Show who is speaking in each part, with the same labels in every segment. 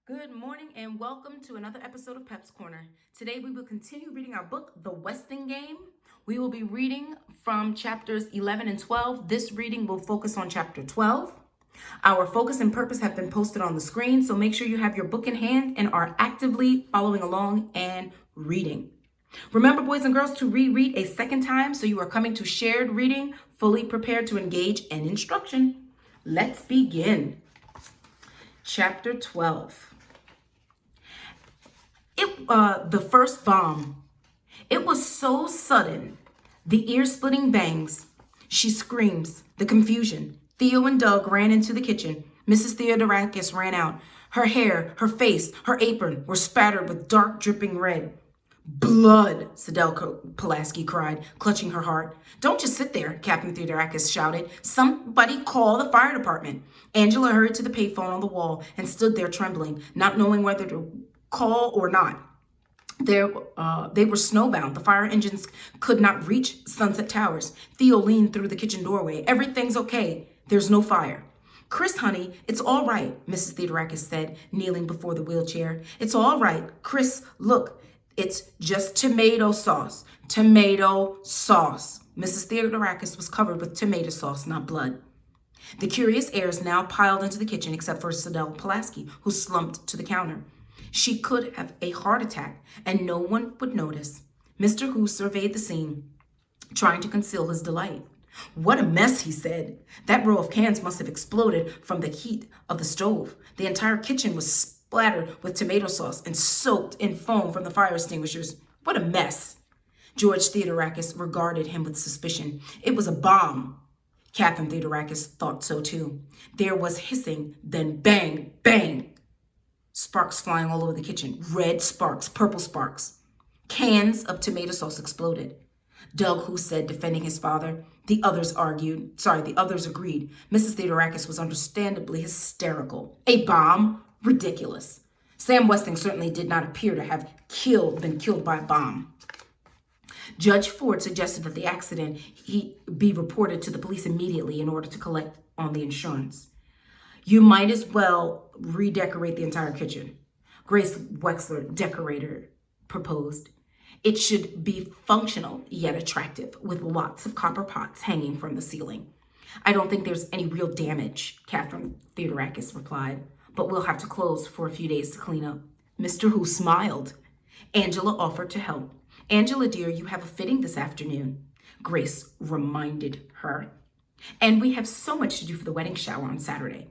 Speaker 1: Good morning and welcome to another episode of Pep's Corner. Today we will continue reading our book, The Westing Game. We will be reading from chapters 11 and 12. This reading will focus on chapter 12. Our focus and purpose have been posted on the screen, so make sure you have your book in hand and are actively following along and reading. Remember, boys and girls, to reread a second time so you are coming to shared reading, fully prepared to engage in instruction. Let's begin. Chapter 12. The first bomb. It was so sudden. The ear-splitting bangs. She screams. The confusion. Theo and Doug ran into the kitchen. Mrs. Theodorakis ran out. Her hair, her face, her apron were spattered with dark, dripping red. Blood, Sadell Pulaski cried, clutching her heart. Don't just sit there, Captain Theodorakis shouted. Somebody call the fire department. Angela hurried to the payphone on the wall and stood there trembling, not knowing whether to call or not. They were snowbound. The fire engines could not reach Sunset Towers. Theo leaned through the kitchen doorway. Everything's okay. There's no fire. Chris, honey, it's all right, Mrs. Theodorakis said, kneeling before the wheelchair. It's all right. Chris, look, it's just tomato sauce. Tomato sauce. Mrs. Theodorakis was covered with tomato sauce, not blood. The curious heirs now piled into the kitchen except for Sadell Pulaski, who slumped to the counter. She could have a heart attack, and no one would notice. Mr. Hu surveyed the scene, trying to conceal his delight. What a mess, he said. That row of cans must have exploded from the heat of the stove. The entire kitchen was splattered with tomato sauce and soaked in foam from the fire extinguishers. What a mess. George Theodorakis regarded him with suspicion. It was a bomb. Catherine Theodorakis thought so too. There was hissing, then bang, bang. Sparks flying all over the kitchen. Red sparks, purple sparks. Cans of tomato sauce exploded. Doug, who said, defending his father. The others agreed. Mrs. Theodorakis was understandably hysterical. A bomb? Ridiculous. Sam Westing certainly did not appear to have been killed by a bomb. Judge Ford suggested that the accident he be reported to the police immediately in order to collect on the insurance. You might as well redecorate the entire kitchen, Grace Wexler, decorator, proposed. It should be functional yet attractive, with lots of copper pots hanging from the ceiling. I don't think there's any real damage, Catherine Theodorakis replied, but we'll have to close for a few days to clean up. Mr. Hu smiled. Angela offered to help. Angela, dear, you have a fitting this afternoon, Grace reminded her. And we have so much to do for the wedding shower on Saturday.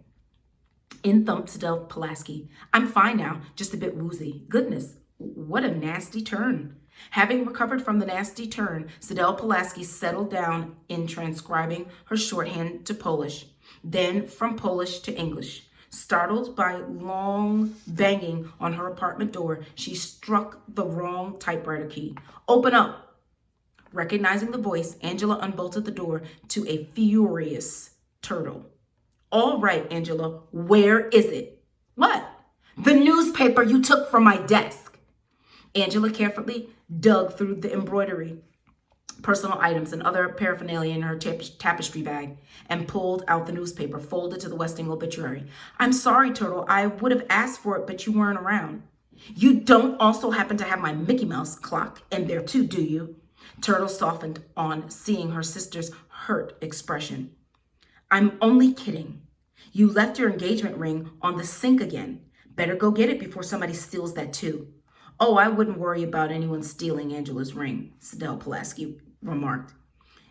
Speaker 1: In thumped Sadell Pulaski. I'm fine now, just a bit woozy. Goodness, what a nasty turn. Having recovered from the nasty turn, Sadell Pulaski settled down in transcribing her shorthand to Polish, then from Polish to English. Startled by long banging on her apartment door, she struck the wrong typewriter key. Open up. Recognizing the voice, Angela unbolted the door to a furious Turtle. All right, Angela, where is it? What? The newspaper you took from my desk. Angela carefully dug through the embroidery, personal items, and other paraphernalia in her tapestry bag and pulled out the newspaper, folded to the Westing obituary. I'm sorry, Turtle. I would have asked for it, but you weren't around. You don't also happen to have my Mickey Mouse clock in there too, do you? Turtle softened on seeing her sister's hurt expression. I'm only kidding. You left your engagement ring on the sink again. Better go get it before somebody steals that too. Oh, I wouldn't worry about anyone stealing Angela's ring, Sadell Pulaski remarked.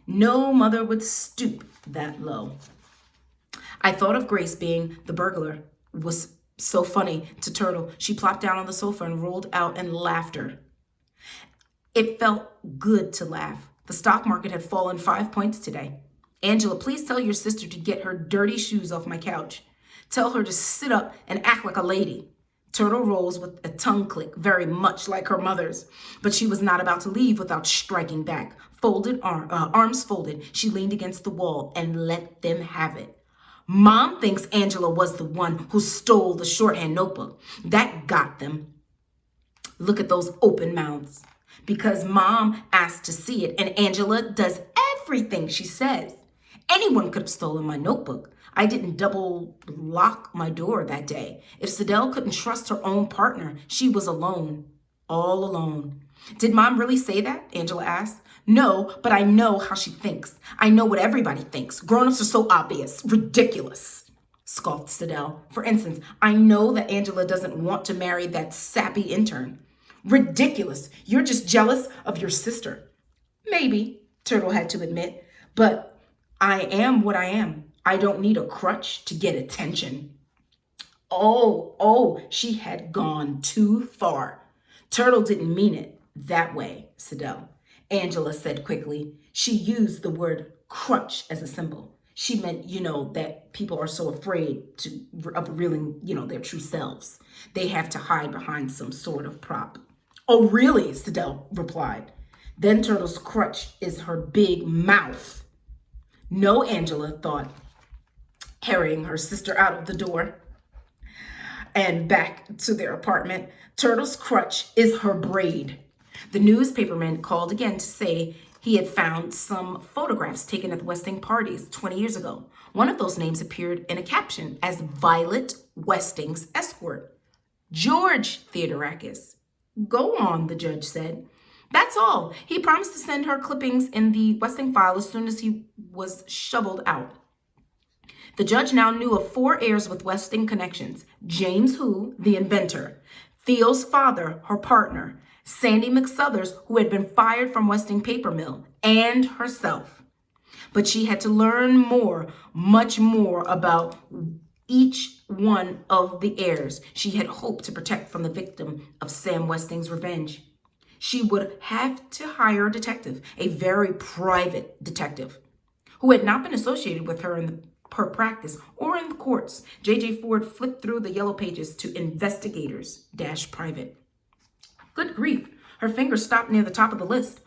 Speaker 1: No mother would stoop that low. I thought of Grace being the burglar. It was so funny to Turtle. She plopped down on the sofa and rolled out in laughter. It felt good to laugh. The stock market had fallen 5 points today. Angela, please tell your sister to get her dirty shoes off my couch. Tell her to sit up and act like a lady. Turtle rose with a tongue click, very much like her mother's, but she was not about to leave without striking back. Arms folded, she leaned against the wall and let them have it. Mom thinks Angela was the one who stole the shorthand notebook. That got them. Look at those open mouths. Because Mom asked to see it, and Angela does everything she says. Anyone could have stolen my notebook. I didn't double lock my door that day. If Sidel couldn't trust her own partner, she was alone. All alone. Did Mom really say that? Angela asked. No, but I know how she thinks. I know what everybody thinks. Grown-ups are so obvious. Ridiculous, scoffed Sidel. For instance, I know that Angela doesn't want to marry that sappy intern. Ridiculous. You're just jealous of your sister. Maybe, Turtle had to admit, but I am what I am. I don't need a crutch to get attention. Oh, she had gone too far. Turtle didn't mean it that way, Sidel. Angela said quickly. She used the word crutch as a symbol. She meant, that people are so afraid of revealing, their true selves. They have to hide behind some sort of prop. Oh, really? Sidel replied. Then Turtle's crutch is her big mouth. No, Angela thought, carrying her sister out of the door and back to their apartment. Turtle's crutch is her braid. The newspaperman called again to say he had found some photographs taken at the Westing parties 20 years ago. One of those names appeared in a caption as Violet Westing's escort. George Theodorakis. Go on, the judge said. That's all. He promised to send her clippings in the Westing file as soon as he was shoveled out. The judge now knew of 4 heirs with Westing connections. James Hu, the inventor. Theo's father, her partner. Sandy McSuthers, who had been fired from Westing Paper Mill. And herself. But she had to learn more, much more about each one of the heirs she had hoped to protect from the victim of Sam Westing's revenge. She would have to hire a detective, a very private detective, who had not been associated with her in her practice or in the courts. J.J. Ford flipped through the yellow pages to investigators-private. Good grief, her finger stopped near the top of the list.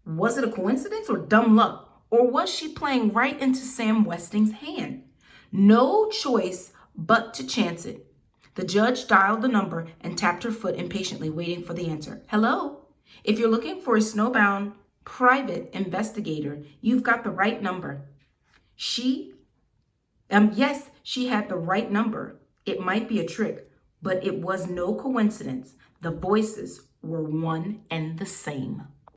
Speaker 1: Was it a coincidence or dumb luck? Or was she playing right into Sam Westing's hand? No choice but to chance it. The judge dialed the number and tapped her foot impatiently, waiting for the answer. Hello? If you're looking for a snowbound private investigator, you've got the right number. Yes, she had the right number. It might be a trick, but it was no coincidence. The voices were one and the same.